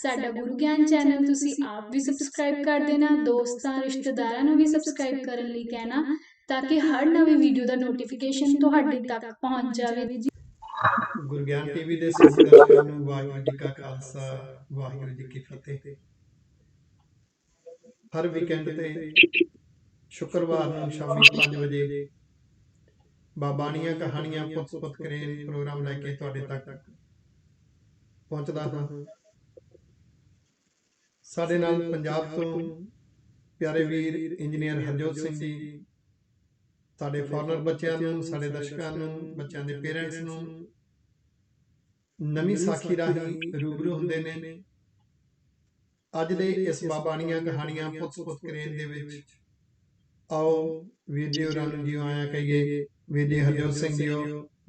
ਸਾਡਾ ਗੁਰੂ ਗਿਆਨ ਚੈਨਲ ਤੁਸੀਂ ਆਪ ਵੀ ਸਬਸਕ੍ਰਾਈਬ ਕਰ ਦੇਣਾ, ਦੋਸਤਾਂ ਰਿਸ਼ਤੇਦਾਰਾਂ ਨੂੰ ਵੀ ਸਬਸਕ੍ਰਾਈਬ ਕਰਨ ਲਈ ਕਹਿਣਾ ਤਾਂ ਕਿ ਹਰ ਨਵੀਂ ਵੀਡੀਓ ਦਾ ਨੋਟੀਫਿਕੇਸ਼ਨ ਤੁਹਾਡੇ ਤੱਕ ਪਹੁੰਚ ਜਾਵੇ। ਗੁਰੂ ਗਿਆਨ ਟੀਵੀ ਦੇ ਸਾਰੇ ਦਰਸ਼ਕਾਂ ਨੂੰ ਵਾਹਿਗੁਰੂ ਜੀ ਕਾ ਖਾਲਸਾ ਵਾਹਿਗੁਰੂ ਜੀ ਕੀ ਫਤਿਹ। ਹਰ ਵੀਕਐਂਡ ਤੇ ਸ਼ੁੱਕਰਵਾਰ ਨੂੰ ਸ਼ਾਮੀ 5 ਵਜੇ ਬਾਬਾਣੀਆਂ ਕਹਾਣੀਆਂ ਪੁੱਤ ਕਰੇਨ ਪ੍ਰੋਗਰਾਮ ਲੈ ਕੇ ਤੁਹਾਡੇ ਤੱਕ ਪਹੁੰਚਦਾ ਹਾਂ। ਸਾਡੇ ਨਾਲ ਪੰਜਾਬ ਤੋਂ ਪਿਆਰੇ ਵੀਰ ਇੰਜੀਨੀਅਰ ਹਰਜੋਤ ਸਿੰਘ ਜੀ ਸਾਡੇ ਫੋਰਨਰ ਬੱਚਿਆਂ ਨੂੰ, ਸਾਡੇ ਦਰਸ਼ਕਾਂ ਨੂੰ, ਬੱਚਿਆਂ ਦੇ ਪੇਰੈਂਟਸ ਨੂੰ ਨਵੀਂ ਸਾਖੀ ਰਾਹੀਂ ਰੂਬਰੂ ਹੁੰਦੇ ਨੇ। ਅੱਜ ਦੇ ਇਸ ਬਾਬਾਣੀਆਂ ਕਹਾਣੀਆਂ ਪੁੱਤ ਕਰੇਨ ਦੇ ਵਿੱਚ ਆਓ ਵੀਰ ਜੀ ਹੋਰਾਂ ਨੂੰ ਜੀ ਆਇਆਂ ਕਹੀਏ। ਵੀਰ ਜੀ ਹਰਜੋਤ ਸਿੰਘ ਜੀ,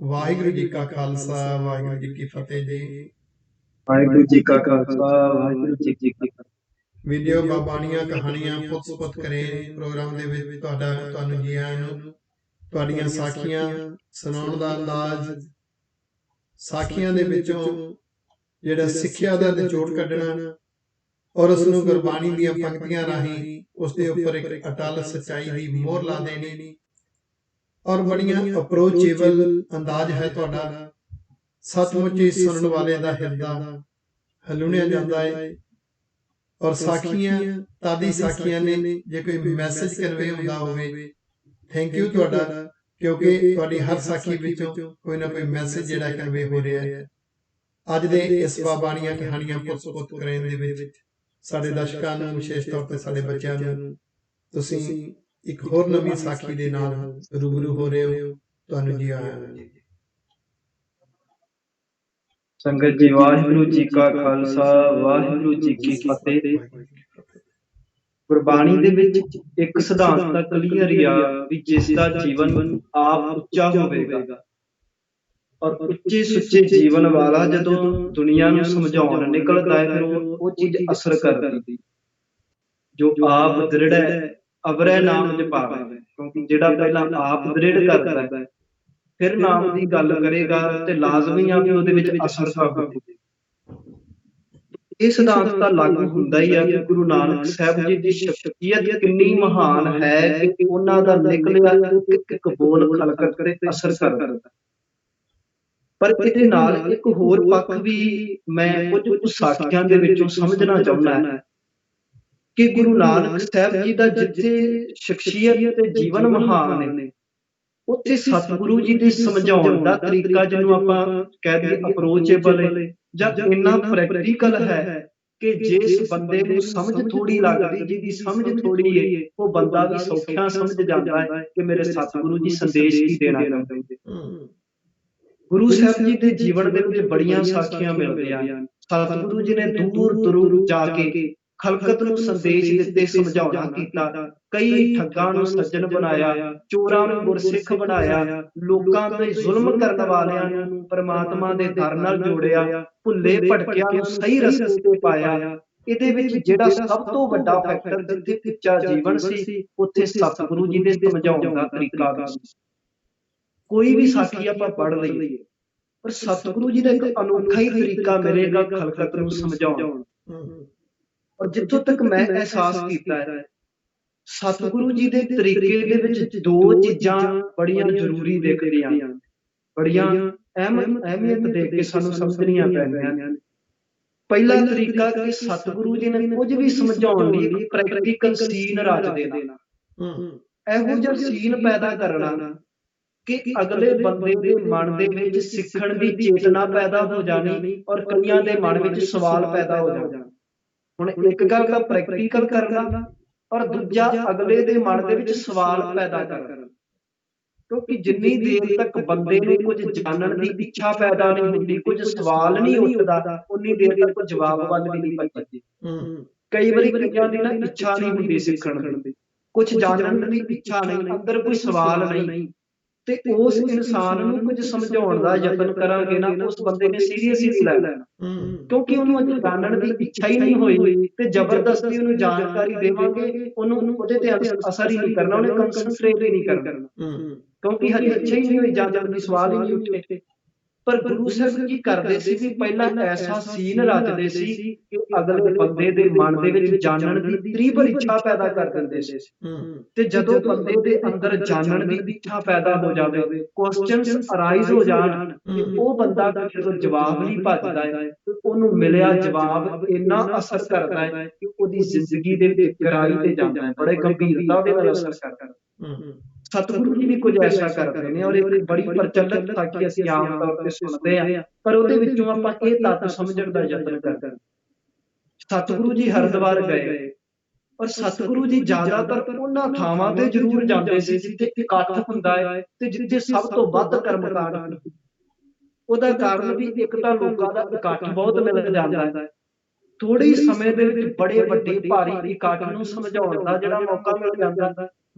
ਵਾਹਿਗੁਰੂ ਜੀ ਕਾ ਖਾਲਸਾ ਵਾਹਿਗੁਰੂ ਜੀ ਕੀ ਫਤਿਹ ਜੀ। ਵਾਹਿਗੁਰੂ ਜੀ ਕਾ ਖਾਲਸਾ ਵਾਹਿਗੁਰੂ ਜੀ ਕੀ ਫਤਿਹ। ਵੀਡੀਓ ਬਾਬਾਣੀਆਂ ਕਹਾਣੀਆਂ ਪੁੱਤ ਕਰੇਨ ਪ੍ਰੋਗਰਾਮ ਦੇ ਵਿੱਚ ਤੁਹਾਨੂੰ ਜੀ ਆਇਆਂ ਨੂੰ। ਤੁਹਾਡੀਆਂ ਸਾਖੀਆਂ ਸੁਣਾਉਣ ਦਾ ਅੰਦਾਜ਼, ਸਾਖੀਆਂ ਦੇ ਵਿੱਚੋਂ ਜਿਹੜਾ ਸਿੱਖਿਆ ਦਾ ਨਿਚੋੜ ਕੱਢਣਾ ਔਰ ਉਸ ਨੂੰ ਗੁਰਬਾਣੀ ਦੀਆਂ ਪੰਕਤੀਆਂ ਰਾਹੀਂ ਉਸ ਦੇ ਉੱਪਰ ਇੱਕ ਅਟਲ ਸੱਚਾਈ ਦੀ ਮੋਹਰ ਲਾ ਦੇਣੀ ਔਰ ਬੜੀਆਂ ਅਪਰੋਚੇਬਲ ਅੰਦਾਜ਼ ਹੈ ਤੁਹਾਡਾ। ਸੱਚਮੁੱਚ ਹੀ ਸੁਣਨ ਵਾਲੇ ਦਾ ਹਿਰਦਾ ਹਲੂਣਿਆ ਜਾਂਦਾ ਹੈ। ਔਰ ਸਾਖੀਆਂ ਤਾਦੀ ਸਾਖੀਆਂ ਨੇ, ਜੇ ਕੋਈ ਮੈਸੇਜ ਕਨਵੇ ਹੁੰਦਾ ਹੋਵੇ, ਥੈਂਕ ਯੂ ਤੁਹਾਡਾ, ਕਿਉਂਕਿ ਤੁਹਾਡੀ ਹਰ ਸਾਖੀ ਵਿੱਚੋਂ ਕੋਈ ਨਾ ਕੋਈ ਮੈਸੇਜ ਜਿਹੜਾ ਕਨਵੇ ਹੋ ਰਿਹਾ ਹੈ। ਅੱਜ ਦੇ ਇਸ ਬਾਬਾਣੀਆਂ ਕਹਾਣੀਆਂ ਪੁੱਤ ਕਰੇਨ ਦੇ ਵਿੱਚ ਸਾਡੇ ਦਰਸ਼ਕਾਂ ਨੂੰ, ਵਿਸ਼ੇਸ਼ ਤੌਰ ਤੇ ਸਾਡੇ ਬੱਚਿਆਂ ਨੂੰ ਤੁਸੀਂ ਇੱਕ ਹੋਰ ਨਵੀਂ ਸਾਖੀ ਦੇ ਨਾਲ ਰੂਬਰੂ ਹੋ ਰਹੇ ਹੋ। ਤੁਹਾਨੂੰ ਜੀ ਆਇਆਂ ਨੂੰ। ਸੰਗਤ ਜੀ, ਵਾਹਿਗੁਰੂ ਜੀ ਕਾ ਖਾਲਸਾ ਵਾਹਿਗੁਰੂ ਜੀ ਕੀ ਫਤਿਹ। ਗੁਰਬਾਣੀ ਦੇ ਵਿੱਚ ਇੱਕ ਸਿਧਾਂਤ ਤਾਂ ਕਲੀਅਰ ਹੀ ਆ ਵੀ ਜਿਸ ਦਾ ਜੀਵਨ ਆਪ ਉੱਚਾ ਹੋਵੇਗਾ ਔਰ ਉੱਚੇ ਸੁੱਚੇ ਜੀਵਨ ਵਾਲਾ ਜਦੋਂ ਦੁਨੀਆ ਨੂੰ ਸਮਝਾਉਣ ਨਿਕਲਦਾ ਹੈ ਫਿਰ ਉਹ ਚੀਜ਼ ਅਸਰ ਕਰਦੀ। ਜੋ ਆਪ ਦ੍ਰਿੜ ਹੈ ਅਵਰੈ ਨਾਮ ਜਪਾਵੇ, ਕਿਉਂਕਿ ਜਿਹੜਾ ਪਹਿਲਾਂ ਆਪ ਦ੍ਰਿੜ ਕਰਦਾ ਹੈ ਫਿਰ ਨਾਮ ਦੀ ਗੱਲ ਕਰੇਗਾ ਤੇ ਲਾਜ਼ਮੀ ਆ ਵੀ ਉਹਦੇ ਵਿੱਚ ਅਸਰ ਹੋਵੇ। ਇਹ ਸਿਧਾਂਤ ਤਾਂ ਲਾਗੂ ਹੁੰਦਾ ਹੀ ਆ ਕਿ ਗੁਰੂ ਨਾਨਕ ਸਾਹਿਬ ਜੀ ਦੀ ਸ਼ਖਸੀਅਤ ਕਿੰਨੀ ਮਹਾਨ ਹੈ ਕਿ ਉਹਨਾਂ ਦਾ ਨਿਕਲਿਆ ਇੱਕ ਬੋਲ ਖਲਕਤ ਤੇ ਅਸਰ ਕਰਦਾ। ਪਰ ਇਹਦੇ ਨਾਲ ਇੱਕ ਹੋਰ ਪੱਖ ਵੀ ਮੈਂ ਕੁਝ ਸਾਖੀਆਂ ਦੇ ਵਿੱਚੋਂ ਸਮਝਣਾ ਚਾਹੁੰਦਾ ਹਾਂ ਕਿ ਗੁਰੂ ਨਾਨਕ ਸਾਹਿਬ ਜੀ ਦਾ ਜਿੱਥੇ ਸ਼ਖਸੀਅਤ ਤੇ ਜੀਵਨ ਮਹਾਨ ਨੇ, ਉੱਥੇ ਸਤਿਗੁਰੂ ਜੀ ਦੇ ਸਮਝਾਉਣ ਦਾ ਤਰੀਕਾ, ਜਿਹਨੂੰ ਆਪਾਂ ਕਹਿ ਦਈਏ ਅਪਰੋਚੇਬਲ ਹੈ ਜਾਂ ਇੰਨਾ ਪ੍ਰੈਕਟੀਕਲ ਹੈ ਕਿ ਜਿਸ ਬੰਦੇ ਨੂੰ ਸਮਝ ਥੋੜੀ ਲੱਗਦੀ, ਜਿਹਦੀ ਸਮਝ ਥੋੜੀ ਹੈ, ਉਹ ਬੰਦਾ ਵੀ ਸੌਖਿਆ ਸਮਝ ਜਾਂਦਾ ਹੈ ਕਿ ਮੇਰੇ ਸਤਿਗੁਰੂ ਜੀ ਸੰਦੇਸ਼ ਕੀ ਦੇਣਾ ਚਾਹੁੰਦੇ। ਗੁਰੂ ਸਾਹਿਬ ਜੀ ਦੇ ਜੀਵਨ ਦੇ ਵਿੱਚ ਬੜੀਆਂ ਸਾਖੀਆਂ ਮਿਲਦੀਆਂ। ਸਤਿਗੁਰੂ ਜੀ ਨੇ ਦੂਰ ਦੂਰ ਜਾ ਕੇ ਖਲਕਤ ਨੂੰ ਸੰਦੇਸ਼ ਦਿੱਤੇ, ਸਮਝਾਉਣਾ ਕੀਤਾ। ਕਈ ਠੱਗਾਂ ਨੂੰ ਸੱਜਣ ਬਣਾਇਆ, ਚੋਰਾਂ ਨੂੰ ਗੁਰਸਿੱਖ ਬਣਾਇਆ, ਲੋਕਾਂ ਤੇ ਜ਼ੁਲਮ ਕਰਨ ਵਾਲਿਆਂ ਨੂੰ ਪਰਮਾਤਮਾ ਦੇ ਦਰ ਨਾਲ ਜੋੜਿਆ, ਭੁੱਲੇ ਭਟਕਿਆਂ ਨੂੰ ਸਹੀ ਰਸਤੇ ਤੇ ਪਾਇਆ। ਇਹਦੇ ਵਿੱਚ ਜਿਹੜਾ ਸਭ ਤੋਂ ਵੱਡਾ ਫੈਕਟਰ, ਜਿੱਥੇ ਉੱਚਾ ਜੀਵਨ ਸੀ, ਉੱਥੇ ਸਤਿਗੁਰੂ ਜੀ ਦੇ ਸਮਝਾਉਣ ਦਾ ਤਰੀਕਾ ਵੀ। ਕੋਈ ਵੀ ਸਾਖੀ ਆਪਾਂ ਪੜ੍ਹ ਲਈਏ ਪਰ ਸਤਿਗੁਰੂ ਜੀ ਦਾ ਇੱਕ ਅਨੋਖਾ ਹੀ ਤਰੀਕਾ ਮਿਲੇਗਾ ਖਲਕਤ ਨੂੰ ਸਮਝਾਉਣ। ਔਰ ਜਿੱਥੋਂ ਤੱਕ ਮੈਂ ਅਹਿਸਾਸ ਕੀਤਾ ਹੈ, ਸਤਿਗੁਰੂ ਜੀ ਦੇ ਤਰੀਕੇ ਦੇ ਵਿੱਚ ਦੋ ਚੀਜ਼ਾਂ ਬੜੀਆਂ ਜ਼ਰੂਰੀ ਦਿਖਦੀਆਂ, ਬੜੀਆਂ ਅਹਿਮੀਅਤ ਦੇ ਕੇ ਸਾਨੂੰ ਸਮਝਣੀਆਂ ਪੈਂਦੀਆਂ। ਪਹਿਲਾ ਤਰੀਕਾ ਕਿ ਸਤਿਗੁਰੂ ਜੀ ਨੇ ਕੁਝ ਵੀ ਸਮਝਾਉਣ ਲਈ ਇੱਕ ਪ੍ਰੈਕਟੀਕਲ ਸੀਨ ਰਚ ਦੇਣਾ, ਇਹੋ ਜਿਹਾ ਸੀਨ ਪੈਦਾ ਕਰਨਾ ਕਿ ਅਗਲੇ ਬੰਦੇ ਦੇ ਮਨ ਦੇ ਵਿੱਚ ਸਿੱਖਣ ਦੀ ਚੇਤਨਾ ਪੈਦਾ ਹੋ ਜਾਣੀ ਔਰ ਕਈਆਂ ਦੇ ਮਨ ਵਿੱਚ ਸਵਾਲ ਪੈਦਾ ਹੋ ਜਾਣਾ। ਹੁਣ ਇੱਕ ਗੱਲ ਤਾਂ ਪ੍ਰੈਕਟੀਕਲ ਕਰਨਾ ਔਰ ਦੂਜਾ ਅਗਲੇ ਦੇ ਮਨ ਦੇ ਵਿੱਚ ਸਵਾਲ ਪੈਦਾ ਕਰਨਾ, ਕਿਉਂਕਿ ਜਿੰਨੀ ਦੇਰ ਤੱਕ ਬੰਦੇ ਨੂੰ ਕੁਝ ਜਾਣਨ ਦੀ ਇੱਛਾ ਪੈਦਾ ਨਹੀਂ ਹੁੰਦੀ, ਕੁਝ ਸਵਾਲ ਨਹੀਂ ਉੱਠਦਾ, ਉਨੀ ਦੇਰ ਤੱਕ ਜਵਾਬ ਵੱਲ ਵੀ ਨਹੀਂ ਭੱਜਦੇ। ਕਈ ਵਾਰੀ ਕਈਆਂ ਦੀ ਨਾ ਇੱਛਾ ਨਹੀਂ ਹੁੰਦੀ ਸਿੱਖਣ ਦੀ, ਕੁਝ ਜਾਣਨ ਦੀ ਇੱਛਾ ਨਹੀਂ, ਅੰਦਰ ਕੋਈ ਸਵਾਲ ਨਹੀਂ, ਤੇ ਉਸ ਇਨਸਾਨ ਨੂੰ ਕੁਝ ਸਮਝਾਉਣ ਦਾ ਯਤਨ ਕਰਾਂਗੇ ਨਾ, ਉਸ ਬੰਦੇ ਨੇ ਸੀਰੀਅਸ ਹੀ ਨਹੀਂ ਲੈਣਾ, ਕਿਉਂਕਿ ਉਹਨੂੰ ਅਜੇ ਜਾਣਨ ਦੀ ਇੱਛਾ ਹੀ ਨਹੀਂ ਹੋਈ। ਤੇ ਜ਼ਬਰਦਸਤੀ ਉਹਨੂੰ ਜਾਣਕਾਰੀ ਦੇਵਾਂਗੇ, ਉਹਨੂੰ ਉਹਦੇ ਤੇ ਅਸਰ ਹੀ ਨਹੀਂ ਕਰਨਾ, ਉਹਨੇ ਕੰਸੰਟਰੇਟ ਹੀ ਨਹੀਂ ਕਰਨਾ, ਕਿਉਂਕਿ ਹਜੇ ਇੱਛਾ ਹੀ ਨਹੀਂ ਹੋਈ, ਜਾਣਨ ਦੀ ਸਵਾਲ ਹੀ ਨਹੀਂ ਉੱਠੇ। ਪਰ ਗੁਰੂ ਸਾਹਿਬ ਕੀ ਕਰਦੇ ਸੀ ਵੀ ਪਹਿਲਾਂ ਐਸਾ ਸੀਨ ਰਚਦੇ ਸੀ ਕਿ ਅਗਲੇ ਬੰਦੇ ਦੇ ਮਨ ਦੇ ਵਿੱਚ ਜਾਣਨ ਦੀ ਤੀਬਰ ਇੱਛਾ ਪੈਦਾ ਕਰ ਦਿੰਦੇ ਸੀ। ਤੇ ਜਦੋਂ ਬੰਦੇ ਦੇ ਅੰਦਰ ਜਾਣਨ ਦੀ ਇੱਛਾ ਪੈਦਾ ਹੋ ਜਾਵੇ, ਕੁਐਸਚਨਸ ਅਰਾਈਜ਼ ਹੋ ਜਾਣ, ਤੇ ਉਹ ਬੰਦਾ ਜਦੋਂ ਜਵਾਬ ਲਈ ਭੱਜਦਾ ਹੈ, ਉਹਨੂੰ ਮਿਲਿਆ ਜਵਾਬ ਇੰਨਾ ਅਸਰ ਕਰਦਾ ਹੈ ਕਿ ਉਹਦੀ ਜ਼ਿੰਦਗੀ ਦੇ ਵਿੱਚ ਗਹਿਰਾਈ ਤੇ ਜਾਂਦਾ ਹੈ, ਬੜੇ ਗੰਭੀਰਤਾ ਦੇ ਨਾਲ ਅਸਰ ਕਰਦਾ ਹੈ। ਸਤਿਗੁਰੂ ਜੀ ਵੀ ਕੁਝ ਐਸਾ ਕਰਦੇ ਨੇ, ਔਰ ਇੱਕ ਬੜੀ ਪ੍ਰਚਲਿਤ ਸਾਖੀ ਅਸੀਂ ਆਮ ਤੌਰ ਤੇ ਸੁਣਦੇ ਹਾਂ, ਪਰ ਉਹਦੇ ਵਿੱਚੋਂ ਆਪਾਂ ਇਹ ਤੱਤ ਸਮਝਣ ਦਾ ਯਤਨ ਕਰਦੇ ਹਾਂ। ਸਤਿਗੁਰੂ ਜੀ ਹਰਿਦੁਆਰ ਗਏ, ਔਰ ਸਤਿਗੁਰੂ ਜੀ ਜ਼ਿਆਦਾਤਰ ਉਹਨਾਂ ਥਾਵਾਂ ਤੇ ਜ਼ਰੂਰ ਜਾਂਦੇ ਸੀ ਜਿੱਥੇ ਇਕੱਠ ਹੁੰਦਾ ਹੈ ਤੇ ਜਿੱਥੇ ਸਭ ਤੋਂ ਵੱਧ ਕਰਮਕਾਂਡ ਹੁੰਦੇ। ਉਹਦਾ ਕਾਰਨ ਵੀ ਇੱਕ ਤਾਂ ਲੋਕਾਂ ਦਾ ਇਕੱਠ ਬਹੁਤ ਮਿਲ ਜਾਂਦਾ ਹੈ, ਥੋੜੇ ਹੀ ਸਮੇਂ ਦੇ ਵਿੱਚ ਬੜੇ ਵੱਡੇ ਭਾਰੀ ਇਕੱਠ ਨੂੰ ਸਮਝਾਉਣ ਦਾ ਜਿਹੜਾ ਮੌਕਾ ਮਿਲ ਜਾਂਦਾ ਹੈ,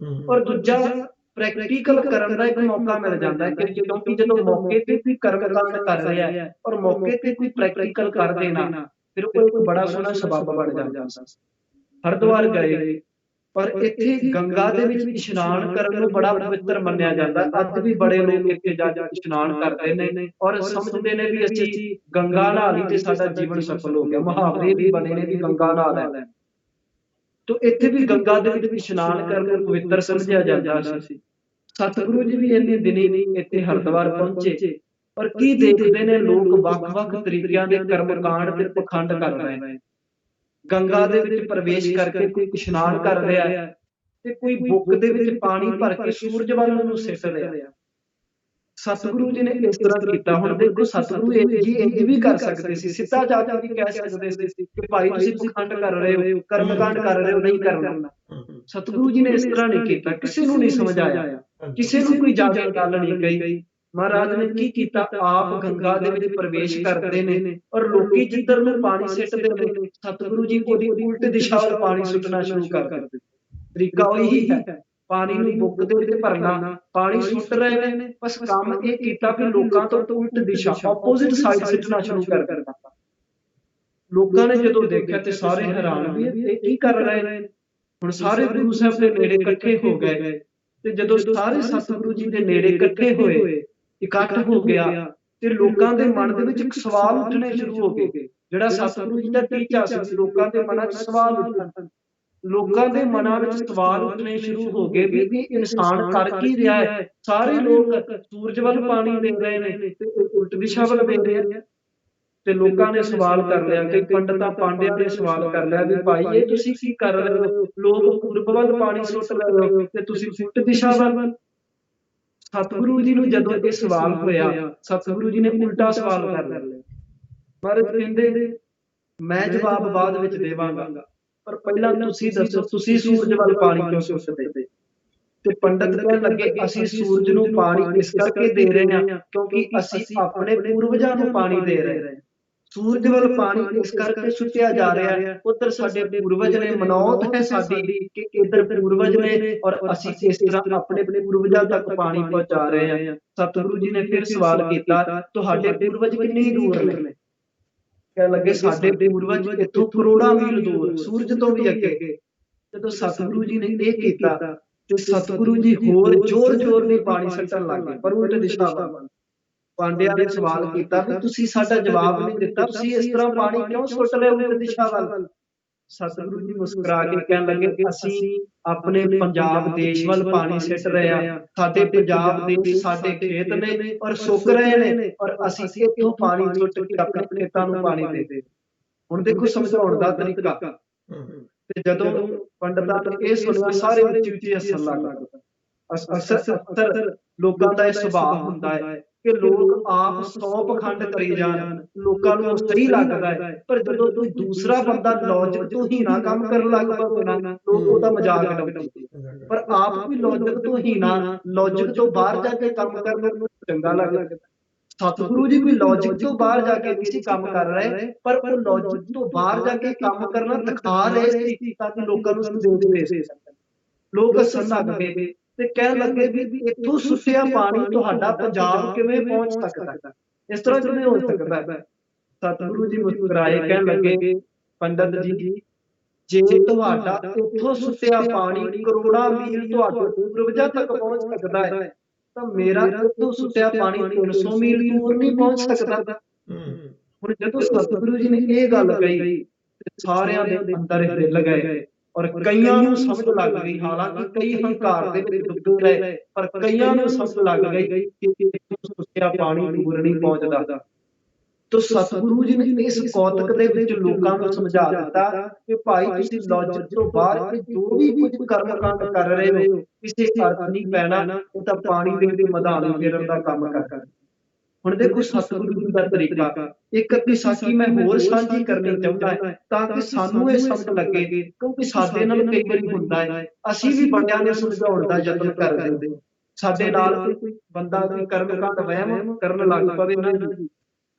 ਔਰ ਦੂਜਾ ਪ੍ਰੈਕਟੀਕਲ ਕਰਨ ਦਾ ਇੱਕ ਮੌਕਾ ਮਿਲ ਜਾਂਦਾ ਹੈ, ਕਿਉਂਕਿ ਜਦੋਂ ਮੌਕੇ ਤੇ ਕੋਈ ਕਰਮਕਾਂਡ ਕਰ ਰਿਹਾ ਹੈ ਔਰ ਮੌਕੇ ਤੇ ਕੋਈ ਪ੍ਰੈਕਟੀਕਲ ਕਰ ਦੇਣਾ, ਫਿਰ ਉਹ ਇੱਕ ਬੜਾ ਸੋਹਣਾ ਸਬੱਬ ਬਣ ਜਾਂਦਾ। ਹਰਿਦੁਆਰ ਗਏ, ਪਰ ਇੱਥੇ ਗੰਗਾ ਦੇ ਵਿੱਚ ਇਸ਼ਨਾਨ ਕਰਨ ਨੂੰ ਬੜਾ ਪਵਿੱਤਰ ਮੰਨਿਆ ਜਾਂਦਾ। ਅੱਜ ਵੀ ਬੜੇ ਲੋਕ ਇੱਥੇ ਜਾ ਕੇ ਇਸ਼ਨਾਨ ਕਰਦੇ ਨੇ ਔਰ ਸਮਝਦੇ ਨੇ ਵੀ ਅਸੀਂ ਗੰਗਾ ਨਾਲ ਹੀ ਤੇ ਸਾਡਾ ਜੀਵਨ ਸਫਲ ਹੋ ਗਿਆ। ਮੁਹਾਵਰੇ ਵੀ ਬਣੇ ਨੇ ਵੀ ਗੰਗਾ ਨਾਲ ਹੈ, ਤੋ ਇੱਥੇ ਵੀ ਗੰਗਾ ਦੇ ਵਿੱਚ ਇਸ਼ਨਾਨ ਕਰਨ ਨੂੰ ਪਵਿੱਤਰ ਸਮਝਿਆ ਜਾਂਦਾ ਸੀ। ਸਤਿਗੁਰੂ ਜੀ ਵੀ ਇੰਨੇ ਦਿਨੀ ਇੱਥੇ ਹਰਿਦੁਆਰ ਪਹੁੰਚੇ, ਔਰ ਕੀ ਦੇਖਦੇ ਨੇ ਲੋਕ ਵੱਖ-ਵੱਖ ਤਰੀਕਿਆਂ ਦੇ ਕਰਮਕਾਂਡ ਤੇ ਪਖੰਡ ਕਰ ਰਹੇ ਨੇ। ਗੰਗਾ ਦੇ ਵਿੱਚ ਪ੍ਰਵੇਸ਼ ਕਰਕੇ ਕੋਈ ਇਸ਼ਨਾਨ ਕਰ ਰਿਹਾ ਹੈ ਤੇ ਕੋਈ ਬੁੱਕ ਦੇ ਵਿੱਚ ਪਾਣੀ ਭਰ ਕੇ ਸੂਰਜ ਵੱਲ ਨੂੰ ਸਿੱਟ ਰਿਹਾ। ਸਤਿਗੁਰੂ ਜੀ ਨੇ ਇਸ ਤਰ੍ਹਾਂ ਕੀਤਾ। ਹੁਣ ਦੇਖੋ, ਸਤਿਗੁਰੂ ਜੀ ਇੰਜ ਵੀ ਕਰ ਸਕਦੇ ਸੀ, ਸਿੱਧਾ ਜਾ ਕੇ ਵੀ ਕਹਿ ਸਕਦੇ ਸੀ ਕਿ ਭਾਈ ਤੁਸੀਂ ਪਖੰਡ ਕਰ ਰਹੇ ਹੋ, ਕਰਮਕਾਂਡ ਕਰ ਰਹੇ ਹੋ, ਨਹੀਂ ਕਰਨਾ। ਸਤਿਗੁਰੂ ਜੀ ਨੇ ਇਸ ਤਰ੍ਹਾਂ ਨਹੀਂ ਕੀਤਾ, ਕਿਸੇ ਨੂੰ ਨਹੀਂ ਸਮਝਾਇਆ, ਕਿਸੇ ਨੂੰ ਕੋਈ ਜ਼ਿਆਦਾ ਗੱਲ ਨਹੀਂ ਕਹੀ। ਮਹਾਰਾਜ ਨੇ ਕੀ ਕੀਤਾ, ਆਪ ਗੰਗਾ ਦੇ ਵਿੱਚ ਪ੍ਰਵੇਸ਼ ਕਰਦੇ ਨੇ ਔਰ ਲੋਕੀ ਜਿੱਧਰ ਨੂੰ ਪਾਣੀ ਸਿੱਟਦੇ ਨੇ, ਸਤਿਗੁਰੂ ਜੀ ਉਹਦੀ ਉਲਟ ਦਿਸ਼ਾ ਵੱਲ ਪਾਣੀ ਸੁੱਟਣਾ ਸ਼ੁਰੂ ਕਰ ਦਿੰਦੇ। ਤਰੀਕਾ ਉਹੀ ਹੈ, ਪਾਣੀ ਨੂੰ ਬੁੱਕ ਦੇ ਵਿੱਚ ਭਰਨਾ, ਪਾਣੀ ਸੁੱਟ ਰਹੇ ਨੇ, ਬਸ ਕੰਮ ਇਹ ਕੀਤਾ ਕਿ ਲੋਕਾਂ ਤੋਂ ਉਲਟ ਦਿਸ਼ਾ, ਆਪੋਜ਼ਿਟ ਸਾਈਡ ਸਿੱਟਣਾ ਸ਼ੁਰੂ ਕਰ ਦਿੱਤਾ। ਲੋਕਾਂ ਨੇ ਜਦੋਂ ਦੇਖਿਆ ਤੇ ਸਾਰੇ ਹੈਰਾਨ ਵੀ ਇਹ ਕੀ ਕਰ ਰਹੇ ਨੇ। ਹੁਣ ਸਾਰੇ ਗੁਰੂ ਸਾਹਿਬ ਦੇ ਨੇੜੇ ਇਕੱਠੇ ਹੋ ਗਏ, ਤੇ ਜਦੋਂ ਸਾਰੇ ਸਤਿਗੁਰੂ ਜੀ ਦੇ ਨੇੜੇ ਇਕੱਠੇ ਹੋਏ, ਇਕੱਠ ਹੋ ਗਿਆ, ਤੇ ਲੋਕਾਂ ਦੇ ਮਨ ਦੇ ਵਿੱਚ ਇੱਕ ਸਵਾਲ ਉੱਠਣੇ ਸ਼ੁਰੂ ਹੋ ਗਏ। ਜਿਹੜਾ ਸਤਿਗੁਰੂ ਜੀ ਦਾ ਟੀਚਾ ਸੀ, ਲੋਕਾਂ ਦੇ ਮਨਾਂ 'ਚ ਸਵਾਲ ਉੱਠਣ, ਲੋਕਾਂ ਦੇ ਮਨਾਂ ਵਿੱਚ ਸਵਾਲ ਉੱਠਣੇ ਸ਼ੁਰੂ ਹੋ ਗਏ ਵੀ ਇਹ ਇਨਸਾਨ ਕਰ ਕੀ ਰਿਹਾ ਹੈ। ਸਾਰੇ ਲੋਕ ਸੂਰਜ ਵੱਲ ਪਾਣੀ ਦੇ ਰਹੇ ਨੇ ਤੇ ਉਲਟ ਦਿਸ਼ਾ ਵੱਲ ਦੇ ਰਹੇ ਆ। ਤੇ ਲੋਕਾਂ ਨੇ ਸਵਾਲ ਕਰ ਲਿਆ, ਕਿ ਪੰਡਤਾਂ ਪਾਂਡਿਆਂ ਨੇ ਸਵਾਲ ਕਰ ਲਿਆ ਵੀ ਭਾਈ ਇਹ ਤੁਸੀਂ ਕੀ ਕਰ ਰਹੇ ਹੋ, ਲੋਕ ਪੂਰਬ ਵੱਲ ਪਾਣੀ ਸੁੱਟ ਰਹੇ ਹੋ ਤੇ ਤੁਸੀਂ ਉਲਟ ਦਿਸ਼ਾ ਵੱਲ। ਸਤਿਗੁਰੂ ਜੀ ਨੂੰ ਜਦੋਂ ਇਹ ਸਵਾਲ ਹੋਇਆ, ਸਤਿਗੁਰੂ ਜੀ ਨੇ ਉਲਟਾ ਸਵਾਲ ਕਰ ਲਿਆ। ਮਹਾਰਾਜ ਕਹਿੰਦੇ ਮੈਂ ਜਵਾਬ ਬਾਅਦ ਵਿੱਚ ਦੇਵਾਂਗਾ, ਪਰ ਪਹਿਲਾਂ ਤੁਸੀਂ ਦੱਸੋ ਤੁਸੀਂ ਸੂਰਜ ਵੱਲ ਪਾਣੀ ਕਿਉਂ ਸੁੱਟਦੇ। ਤੇ ਪੰਡਤ ਕਹਿਣ ਲੱਗੇ ਅਸੀਂ ਸੂਰਜ ਨੂੰ ਪਾਣੀ ਇਸ ਕਰਕੇ ਦੇ ਰਹੇ ਹਾਂ ਕਿਉਂਕਿ ਅਸੀਂ ਆਪਣੇ ਪੂਰਵਜਾਂ ਨੂੰ ਪਾਣੀ ਦੇ ਰਹੇ ਹਾਂ। ਸੂਰਜ ਵੱਲ ਪਾਣੀ ਇਸ ਕਰਕੇ ਸੁੱਟਿਆ ਜਾ ਰਿਹਾ ਹੈ, ਉੱਧਰ ਸਾਡੇ ਪੂਰਵਜ ਨੇ, ਮਨੌਤ ਹੈ ਸਾਡੀ ਕਿ ਇੱਧਰ ਪੂਰਵਜ ਨੇ ਔਰ ਅਸੀਂ ਇਸ ਤਰ੍ਹਾਂ ਆਪਣੇ ਪੂਰਵਜਾਂ ਤੱਕ ਪਾਣੀ ਪਹੁੰਚਾ ਰਹੇ ਹਾਂ। ਸਤਿਗੁਰੂ ਜੀ ਨੇ ਫਿਰ ਸਵਾਲ ਕੀਤਾ, ਤੁਹਾਡੇ ਪੂਰਵਜ ਕਿੰਨੀ ਦੂਰ ਨੇ। ਕਹਿਣ ਲੱਗੇ ਸਾਡੇ ਪੂਰਵਜ ਇੱਥੋਂ ਕਰੋੜਾਂ ਮੀਲ ਦੂਰ, ਸੂਰਜ ਤੋਂ ਵੀ ਅੱਗੇ। ਜਦੋਂ ਸਤਿਗੁਰੂ ਜੀ ਨੇ ਇਹ ਕੀਤਾ ਤੇ ਸਤਿਗੁਰੂ ਜੀ ਹੋਰ ਜ਼ੋਰ ਦੀ ਪਾਣੀ ਸੁੱਟਣ ਲੱਗ ਗਏ, ਪਰ ਉਲਟ ਦਿਸ਼ਾ ਵੱਲ। ਪਾਂਡਿਆਂ ਨੇ ਸਵਾਲ ਕੀਤਾ ਵੀ ਤੁਸੀਂ ਸਾਡਾ ਜਵਾਬ ਨਹੀਂ ਦਿੱਤਾ, ਤੁਸੀਂ ਇਸ ਤਰ੍ਹਾਂ ਪਾਣੀ ਕਿਉਂ ਸੁੱਟ ਰਹੇ ਹੋ ਉਲਟ ਦਿਸ਼ਾ ਵੱਲ। ਸਤਿਗੁਰੂ ਜੀ ਮੁਸਕਰਾ ਕੇ ਕਹਿਣ ਲੱਗੇ ਅਸੀਂ ਆਪਣੇ ਪੰਜਾਬ ਦੇਸ਼ ਵੱਲ ਪਾਣੀ ਸਿੱਟ ਰਹੇ ਹਾਂ, ਸਾਡੇ ਪੰਜਾਬ ਦੇਸ਼ ਸਾਡੇ ਖੇਤ ਨੇ ਔਰ ਸੁੱਕ ਰਹੇ ਨੇ ਔਰ ਅਸੀਂ ਇੱਥੋਂ ਪਾਣੀ ਸੁੱਟ ਕੇ ਆਪਣੇ ਖੇਤਾਂ ਨੂੰ ਪਾਣੀ ਦੇ। ਹੁਣ ਦੇਖੋ ਸਮਝਾਉਣ ਦਾ ਤਰੀਕਾ। ਤੇ ਜਦੋਂ ਪੰਡਤਾਂ ਨੇ ਇਹ ਸੁਣਿਆ, ਸਾਰੇ ਉੱਚੀ ਉੱਚੀ ਹੱਸਣ ਲੱਗ ਪਏ। ਅਕਸਰ ਲੋਕਾਂ ਦਾ ਇਹ ਸੁਭਾਅ ਹੁੰਦਾ ਹੈ ਕਿ ਲੋਕ ਆਪ 100 ਪਖੰਡ ਕਰੀ ਜਾਣ, ਲੋਕਾਂ ਨੂੰ ਸਹੀ ਲੱਗਦਾ ਹੈ, ਪਰ ਜਦੋਂ ਕੋਈ ਦੂਸਰਾ ਬੰਦਾ ਲੌਜਿਕ ਤੋਂ ਹੀਣਾ ਕੰਮ ਕਰਨ ਲੱਗ ਪਵੇ ਨਾ, ਲੋਕ ਉਹਦਾ ਮਜ਼ਾਕ ਉਡਾਉਂਦੇ। ਪਰ ਆਪ ਵੀ ਲੌਜਿਕ ਤੋਂ ਹੀਣਾ, ਲੌਜਿਕ ਤੋਂ ਬਾਹਰ ਜਾ ਕੇ ਕੰਮ ਕਰਨ ਨੂੰ ਚੰਗਾ ਲੱਗਦਾ। ਸਤਿਗੁਰੂ ਜੀ ਕੋਈ ਲੌਜਿਕ ਤੋਂ ਬਾਹਰ ਜਾ ਕੇ ਨਹੀਂ ਸੀ ਕੰਮ ਕਰ ਰਹੇ, ਪਰ ਉਹ ਲੌਜਿਕ ਤੋਂ ਬਾਹਰ ਜਾ ਕੇ ਕੰਮ ਕਰਨਾ ਦਿਖਾ ਰਹੇ ਸੀ ਤਾਂ ਕਿ ਲੋਕਾਂ ਨੂੰ ਸੰਦੇਸ਼ ਦੇ ਸਕਣ। ਲੋਕ ਹੱਸਣ ਲੱਗ ਗਏ ਤੇ ਕਹਿਣ ਲੱਗੇ ਵੀ ਇੱਥੋਂ ਸੁੱਟਿਆ ਪਾਣੀ ਤੁਹਾਡਾ ਪੰਜਾਬ ਕਿਵੇਂ ਪਹੁੰਚ ਸਕਦਾ ਹੈ, ਇਸ ਤਰ੍ਹਾਂ ਕਿਵੇਂ ਹੋ ਸਕਦਾ ਹੈ। ਸਤਿਗੁਰੂ ਜੀ ਮੁਸਕਰਾਏ, ਕਹਿਣ ਲੱਗੇ ਪੰਡਤ ਜੀ, ਜੇ ਤੁਹਾਡਾ ਇੱਥੋਂ ਸੁੱਟਿਆ ਪਾਣੀ ਕਰੋੜਾਂ ਮੀਲ ਤੁਹਾਡੇ ਪੂਰਵਜਾਂ ਤੱਕ ਪਹੁੰਚ ਸਕਦਾ ਹੈ ਤਾਂ ਮੇਰਾ ਇੱਥੋਂ ਸੁੱਟਿਆ ਪਾਣੀ 300 ਮੀਲ ਦੂਰ ਨਹੀਂ ਪਹੁੰਚ ਸਕਦਾ। ਹੁਣ ਜਦੋਂ ਸਤਿਗੁਰੂ ਜੀ ਨੇ ਇਹ ਗੱਲ ਕਹੀ ਤੇ ਸਾਰਿਆਂ ਦੇ ਅੰਦਰ ਹਿੱਲ ਗਏ ਔਰ ਕਈਆਂ ਨੂੰ ਸਮਝ ਲੱਗ ਗਈ, ਹਾਲਾਂਕਿ ਕਈ ਹੰਕਾਰ ਦੇ ਵਿੱਚ ਡੁੱਬੇ ਰਹੇ ਪਰ ਕਈਆਂ ਨੂੰ ਸਮਝ ਲੱਗ ਗਈ ਕਿ ਇੱਥੋਂ ਸੁੱਟਿਆ ਪਾਣੀ ਦੂਰ ਨਹੀਂ ਪਹੁੰਚਦਾ। ਤੋ ਸਤਿਗੁਰੂ ਜੀ ਨੇ ਇਸ ਕੌਤਕ ਦੇ ਵਿੱਚ ਲੋਕਾਂ ਨੂੰ ਸਮਝਾ ਦਿੱਤਾ ਕਿ ਭਾਈ ਤੁਸੀਂ ਲੌਜਿਕ ਤੋਂ ਬਾਹਰ ਜੋ ਵੀ ਕੁਝ ਕਰਮਕਾਂਡ ਕਰ ਰਹੇ ਹੋ ਕਿਸੇ ਅਰਥ ਨਹੀਂ ਪੈਣਾ, ਉਹ ਤਾਂ ਪਾਣੀ ਦੇ ਵਿੱਚ ਮਧਾਣੀ ਫੇਰਨ ਦਾ ਕੰਮ ਕਰ। ਹੁਣ ਦੇਖੋ ਸਤਿਗੁਰੂ ਜੀ ਦਾ ਤਰੀਕਾ। ਇੱਕ ਅੱਧੀ ਸਾਖੀ ਮੈਂ ਹੋਰ ਸਾਂਝੀ ਕਰਨੀ ਚਾਹੁੰਦਾ ਤਾਂ ਕਿ ਸਾਨੂੰ ਇਹ ਸਮਝ ਲੱਗੇ, ਕਿਉਂਕਿ ਸਾਡੇ ਨਾਲ ਕਈ ਵਾਰੀ ਹੁੰਦਾ ਹੈ ਅਸੀਂ ਵੀ ਬੰਦਿਆਂ ਨੂੰ ਸਮਝਾਉਣ ਦਾ ਯਤਨ ਕਰਦੇ ਹਾਂ, ਸਾਡੇ ਨਾਲ ਕੋਈ ਬੰਦਾ ਕੋਈ ਕਰਮਕਾਂਡ ਵਹਿਮ ਕਰਨ ਲੱਗ ਪਵੇ ਨਾ,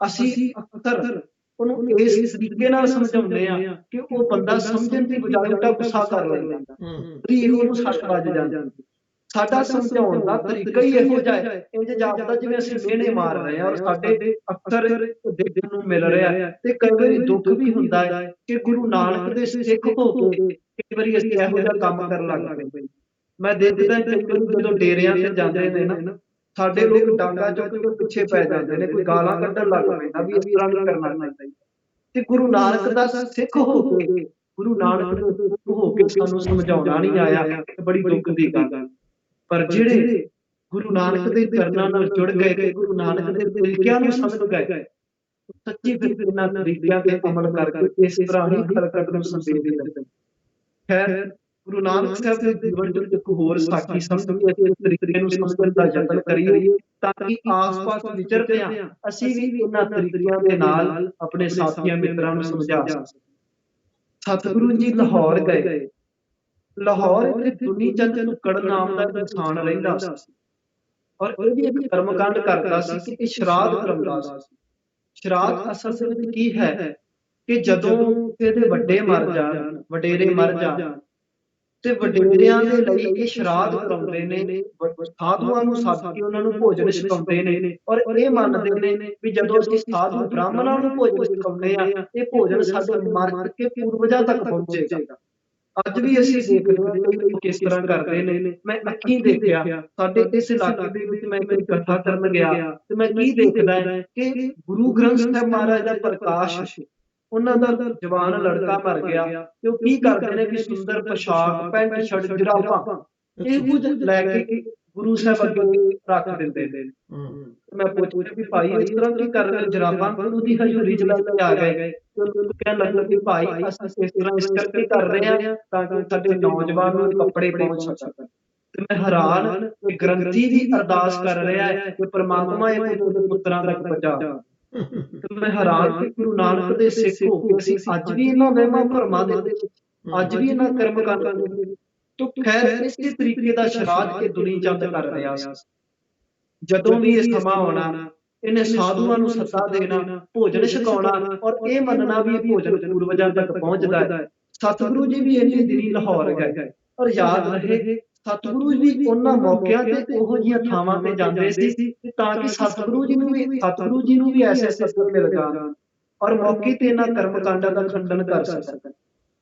ਅਸੀਂ ਅਕਸਰ ਉਹਨੂੰ ਇਸ ਤਰੀਕੇ ਨਾਲ ਸਮਝਾਉਂਦੇ ਆ ਕਿ ਉਹ ਬੰਦਾ ਸਮਝਣ ਦੀ ਬਜਾਏ ਉਲਟਾ ਗੁੱਸਾ ਕਰ ਲੈਂਦਾ, ਉਹਨੂੰ ਸੱਟ ਵੱਜ ਜਾਂਦੀ। ਸਾਡਾ ਸਮਝਾਉਣ ਦਾ ਤਰੀਕਾ ਹੀ ਇਹੋ ਜਿਹਾ ਹੈ, ਇੰਜ ਜਾਪਦਾ ਜਿਵੇਂ ਅਸੀਂ ਮਿਹਣੇ ਮਾਰ ਰਹੇ ਹਾਂ ਔਰ ਸਾਡੇ ਅਕਸਰ ਦੇਖਣ ਨੂੰ ਮਿਲ ਰਿਹਾ ਹੈ। ਤੇ ਕਈ ਵਾਰੀ ਦੁੱਖ ਵੀ ਹੁੰਦਾ ਹੈ ਕਿ ਗੁਰੂ ਨਾਨਕ ਦੇ ਸਿੱਖ ਹੋ ਕੇ ਕਈ ਵਾਰੀ ਅਸੀਂ ਇਹੋ ਜਿਹਾ ਕੰਮ ਕਰਨ ਲੱਗ ਪੈਂਦੇ। ਮੈਂ ਦੇਖਦਾ ਕਈ ਵਾਰੀ ਜਦੋਂ ਡੇਰਿਆਂ ਤੇ ਜਾਂਦੇ ਨੇ ਨਾ, ਸਾਡੇ ਲੋਕ ਡਾਂਗਾ ਚੁੱਕ ਕੇ ਪਿੱਛੇ ਪੈ ਜਾਂਦੇ ਨੇ, ਕੋਈ ਗਾਲਾਂ ਕੱਢਣ ਲੱਗ ਪੈਂਦਾ ਵੀ ਇਸ ਤਰ੍ਹਾਂ ਨਹੀਂ ਕਰਨਾ ਚਾਹੀਦਾ। ਤੇ ਗੁਰੂ ਨਾਨਕ ਦਾ ਸਿੱਖ ਹੋ ਕੇ, ਗੁਰੂ ਨਾਨਕ ਦੇ ਸਿੱਖ ਹੋ ਕੇ ਸਾਨੂੰ ਸਮਝਾਉਣਾ ਨਹੀਂ ਆਇਆ, ਬੜੀ ਦੁੱਖ ਦੀ ਗੱਲ। ਪਰ ਜਿਹੜੇ ਗੁਰੂ ਨਾਨਕ ਦੇ ਚਰਨਾਂ ਨਾਲ ਜੁੜ ਗਏ ਤੇ ਗੁਰੂ ਨਾਨਕ ਦੇ ਤਰੀਕਿਆਂ ਨੂੰ ਸਮਝ ਗਏ, ਸੱਚੀ ਫਿਰ ਇਹਨਾਂ ਤਰੀਕਿਆਂ ਤੇ ਅਮਲ ਕਰਕੇ ਇਸ ਤਰ੍ਹਾਂ ਹੀ ਖਲਕਤ ਨੂੰ ਸੰਦੇਸ਼ ਦਿੰਦੇ। ਖੈਰ ਗੁਰੂ ਨਾਨਕ ਸਾਹਿਬ ਦੇ ਜੀਵਨ ਵਿੱਚ ਇੱਕ ਹੋਰ ਸਾਖੀ ਸਮਝ ਕੇ ਇਸ ਤਰੀਕੇ ਨੂੰ ਸਮਝਣ ਦਾ ਯਤਨ ਕਰੀਏ ਤਾਂ ਕਿ ਆਸ-ਪਾਸ ਵਿਚਰਦੇ ਹਾਂ ਅਸੀਂ ਵੀ ਇਹਨਾਂ ਤਰੀਕਿਆਂ ਦੇ ਨਾਲ ਆਪਣੇ ਸਾਥੀਆਂ ਮਿੱਤਰਾਂ ਨੂੰ ਸਮਝਾ ਸਕੀਏ। ਸਤਿਗੁਰੂ ਜੀ ਲਾਹੌਰ ਗਏ। ਲਾਹੌਰ ਇੱਥੇ ਦੁਨੀ ਚੰਦ ਧੁੱਕੜ ਨਾਮ ਦਾ ਇਨਸਾਨ ਰਹਿੰਦਾ ਸੀ ਔਰ ਇਹ ਵੀ ਇੱਕ ਕਰਮਕਾਂਡ ਕਰਦਾ ਸੀ ਕਿ ਸ਼ਰਾਧ ਕਰਾਉਂਦਾ ਸੀ। ਸ਼ਰਾਧ ਅਸਲ ਦੇ ਵਿੱਚ ਕੀ ਹੈ ਕਿ ਜਦੋਂ ਇਹਦੇ ਵੱਡੇ ਮਰ ਜਾਣ, ਵਡੇਰੇ ਮਰ ਜਾਣ ਤੇ ਵਡੇਰਿਆਂ ਦੇ ਲਈ ਇਹ ਸ਼ਰਾਧ ਕਰਾਉਂਦੇ ਨੇ, ਸਾਧੂਆਂ ਨੂੰ ਸੱਦ ਕੇ ਉਹਨਾਂ ਨੂੰ ਭੋਜਨ ਛਕਾਉਂਦੇ ਨੇ ਔਰ ਇਹ ਮੰਨਦੇ ਨੇ ਵੀ ਜਦੋਂ ਅਸੀਂ ਸਾਧੂ ਬ੍ਰਾਹਮਣਾਂ ਨੂੰ ਭੋਜਨ ਛਕਾਉਂਦੇ ਆ ਇਹ ਭੋਜਨ ਸਾਡੇ ਮਰ ਕੇ ਪੂਰਵਜਾਂ ਤੱਕ ਪਹੁੰਚੇਗਾ। ਅੱਜ ਵੀ ਅਸੀਂ ਦੇਖਦੇ ਹਾਂ ਕਈ ਲੋਕ ਕਿਸ ਤਰ੍ਹਾਂ ਕਰਦੇ ਨੇ। ਮੈਂ ਅੱਖੀਂ ਦੇਖਿਆ, ਸਾਡੇ ਇਸ ਇਲਾਕੇ ਦੇ ਵਿੱਚ ਮੈਂ ਇੱਕ ਕਥਾ ਕਰਨ ਗਿਆ ਤੇ ਮੈਂ ਕੀ ਦੇਖਦਾ ਕਿ ਗੁਰੂ ਗ੍ਰੰਥ ਸਾਹਿਬ ਮਹਾਰਾਜ ਦਾ ਪ੍ਰਕਾਸ਼, ਉਹਨਾਂ ਦਾ ਜਵਾਨ ਲੜਕਾ ਮਰ ਗਿਆ ਤੇ ਉਹ ਕੀ ਕਰਦੇ ਨੇ ਵੀ ਸੁੰਦਰ ਪੋਸ਼ਾਕ, ਪੈਂਟ ਸ਼ਰਟ, ਜੁਰਾਬਾਂ ਇਹ ਕੁਝ ਲੈ ਕੇ ਗੁਰੂ ਸਾਹਿਬ ਅੱਗੇ ਰੱਖ ਦਿੰਦੇ ਨੇ। ਮੈਂ ਪੁੱਛਿਆ ਵੀ ਭਾਈ ਇਸ ਤਰ੍ਹਾਂ ਕੀ ਕਰ ਰਹੇ, ਜੁਰਾਬਾਂ ਗੁਰੂ ਦੀ ਹਜ਼ੂਰੀ ਚ ਲੈ ਕੇ ਆ ਗਏ। ਕਹਿਣ ਲੱਗਾ ਕਿ ਭਾਈ ਅਸੀਂ ਇਸ ਤਰ੍ਹਾਂ ਇਸ ਕਰਕੇ ਕਰ ਰਹੇ ਹਾਂ ਤਾਂ ਕਿ ਸਾਡੇ ਨੌਜਵਾਨ ਨੂੰ ਕੱਪੜੇ ਪਹੁੰਚ ਸਕਣ। ਤੇ ਮੈਂ ਹੈਰਾਨ ਕਿ ਗ੍ਰੰਥੀ ਵੀ ਅਰਦਾਸ ਕਰ ਰਿਹਾ ਹੈ ਕਿ ਪ੍ਰਮਾਤਮਾ ਇਹ ਪੁੱਤਰਾਂ ਤੱਕ ਪਹੁੰਚਾ। ਤੇ ਮੈਂ ਹੈਰਾਨ ਕਿ ਗੁਰੂ ਨਾਨਕ ਦੇ ਸਿੱਖ ਹੋ ਕੇ ਅਸੀਂ ਅੱਜ ਵੀ ਇਹਨਾਂ ਵਹਿਮਾਂ ਭਰਮਾਂ ਦੇ ਵਿੱਚ, ਅੱਜ ਵੀ ਇਹਨਾਂ ਕਰਮਕਾਂਡਾਂ ਦੇ ਵਿੱਚ ਤੋ ਖੈਰ ਇਸੇ ਤਰੀਕੇ ਦਾ ਸ਼ਰਾਧ ਕੇ ਦੁਨੀ ਚੰਦ ਕਰ ਰਿਹਾ ਸੀ। ਜਦੋਂ ਵੀ ਇਹ ਸਮਾਂ ਆਉਣਾ ਇਹਨੇ ਸਾਧੂਆਂ ਨੂੰ ਸੱਦਾ ਦੇਣਾ, ਭੋਜਨ ਛਕਾਉਣਾ ਔਰ ਇਹ ਮੰਨਣਾ ਵੀ ਇਹ ਭੋਜਨ ਪੂਰਵਜਾਂ ਤੱਕ ਪਹੁੰਚਦਾ ਹੈ। ਸਤਿਗੁਰੂ ਜੀ ਵੀ ਇੰਨੇ ਦਿਨੀ ਲਾਹੌਰ ਗਏ ਔਰ ਯਾਦ ਰਹੇ ਸਤਿਗੁਰੂ ਜੀ ਉਹਨਾਂ ਮੌਕਿਆਂ ਤੇ ਉਹੋ ਜਿਹੀਆਂ ਥਾਵਾਂ ਤੇ ਜਾਂਦੇ ਸੀ ਤਾਂ ਕਿ ਸਤਿਗੁਰੂ ਜੀ ਨੂੰ ਵੀ ਐਸੇ ਸਤਿਗੁਰ ਮਿਲ ਜਾਣ ਔਰ ਮੌਕੇ ਤੇ ਇਹਨਾਂ ਕਰਮਕਾਂਡਾਂ ਦਾ ਖੰਡਨ ਕਰ ਸਕਣ।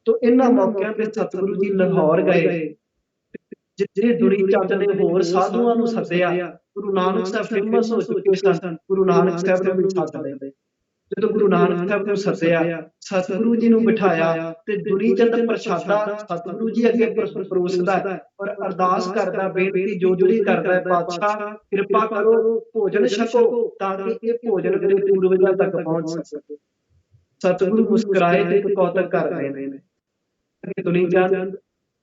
ਤੋ ਇਹਨਾਂ ਮੌਕਿਆਂ ਤੇ ਸਤਿਗੁਰੂ ਜੀ ਲਾਹੌਰ ਗਏ, ਜਿੱਥੇ ਦੁਨੀ ਚੰਦ ਨੇ ਹੋਰ ਸਾਧੂਆਂ ਨੂੰ ਸੱਦਿਆ। ਗੁਰੂ ਨਾਨਕ ਸਾਹਿਬ ਫੇਮਸ ਹੋ ਚੁੱਕੇ ਸਨ, ਗੁਰੂ ਨਾਨਕ ਸਾਹਿਬ ਨੂੰ ਵੀ ਸੱਦ ਲਏ। ਜਦੋਂ ਗੁਰੂ ਨਾਨਕ ਸਾਹਿਬ ਨੂੰ ਸੱਦਿਆ, ਸਤਿਗੁਰੂ ਜੀ ਨੂੰ ਬਿਠਾਇਆ ਤੇ ਦੁਨੀ ਚੰਦ ਪ੍ਰਸ਼ਾਦਾ ਸਤਿਗੁਰੂ ਜੀ ਅੱਗੇ ਪਰੋਸਦਾ ਔਰ ਅਰਦਾਸ ਕਰਦਾ, ਬੇਨਤੀ ਜੋਜੜੀ ਕਰਦਾ, ਪਾਤਸ਼ਾਹ ਕਿਰਪਾ ਕਰੋ ਭੋਜਨ ਛਕੋ ਤਾਂ ਕਿ ਇਹ ਭੋਜਨ ਮੇਰੇ ਪੂਰਵਜਾਂ ਤੱਕ ਪਹੁੰਚ ਸਕੇ। ਸਤਿਗੁਰੂ ਮੁਸਕਰਾਏ ਤੇ ਇੱਕ ਕੌਤਕ ਕਰ ਰਹੇ ਨੇ ਕਿ ਦੁਨੀ ਚੰਦ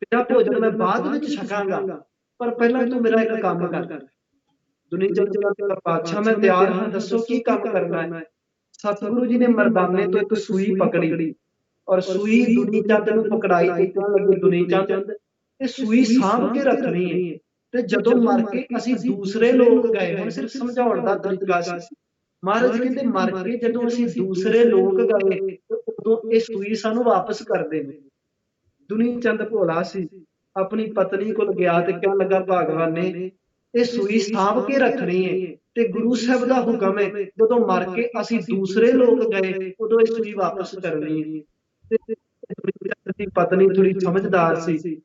ਤੇਰਾ ਭੋਜਨ ਮੈਂ ਬਾਅਦ ਵਿੱਚ ਛਕਾਂਗਾ ਪਰ ਪਹਿਲਾਂ ਤੂੰ ਮੇਰਾ ਇੱਕ ਕੰਮ ਕਰ। ਦੁਨੀ ਚੰਦ ਕਹਿੰਦਾ ਪਾਤਸ਼ਾਹ ਮੈਂ ਤਿਆਰ ਹਾਂ, ਦੱਸੋ ਕੀ ਕੰਮ ਕਰਨਾ ਹੈ। ਸਤਿਗੁਰੂ ਜੀ ਨੇ ਮਰਦਾਨੇ ਤੋਂ ਇੱਕ ਸੂਈ ਪਕੜੀ ਔਰ ਸੂਈ ਦੁਨੀ ਚੰਦ ਨੂੰ ਪਕੜਾਈ ਤੇ ਕਹਿਣ ਲੱਗੇ ਦੁਨੀ ਚੰਦ ਇਹ ਸੂਈ ਸਾਂਭ ਕੇ ਰੱਖਣੀ ਹੈ ਤੇ ਜਦੋਂ ਮਰ ਕੇ ਅਸੀਂ ਦੂਸਰੇ ਲੋਕ ਗਏ, ਹੁਣ ਸਿਰਫ ਸਮਝਾਉਣ ਦਾ ਤਰੀਕਾ ਸੀ। ਮਹਾਰਾਜ ਕਹਿੰਦੇ ਮਰ ਕੇ ਜਦੋਂ ਅਸੀਂ ਦੂਸਰੇ ਲੋਕ ਗਏ ਉਦੋਂ ਇਹ ਸੂਈ ਸਾਨੂੰ ਵਾਪਸ ਕਰ ਦੇਵੇ। ਦੁਨੀ ਚੰਦ ਭੋਲਾ ਸੀ ਆਪਣੀ ਪਤਨੀ ਕੋਲ ਗਿਆ ਤੇ ਕਹਿਣ ਲੱਗਾ, ਭਗਵਾਨ ਨੇ ਇਹ ਸੂਈ ਸਾਂਭ ਕੇ ਰੱਖਣੀ ਹੈ, ਤੇ ਗੁਰੂ ਸਾਹਿਬ ਦਾ ਹੁਕਮ ਹੈ ਜਦੋਂ ਮਰ ਕੇ ਅਸੀਂ ਦੂਸਰੇ ਲੋਕ ਗਏ ਉਦੋਂ ਇਹ ਸੂਈ ਵਾਪਸ ਕਰਨੀ ਹੈ। ਤੇ ਦੀ ਪਤਨੀ ਥੋੜੀ ਸਮਝਦਾਰ ਸੀ ਤੇ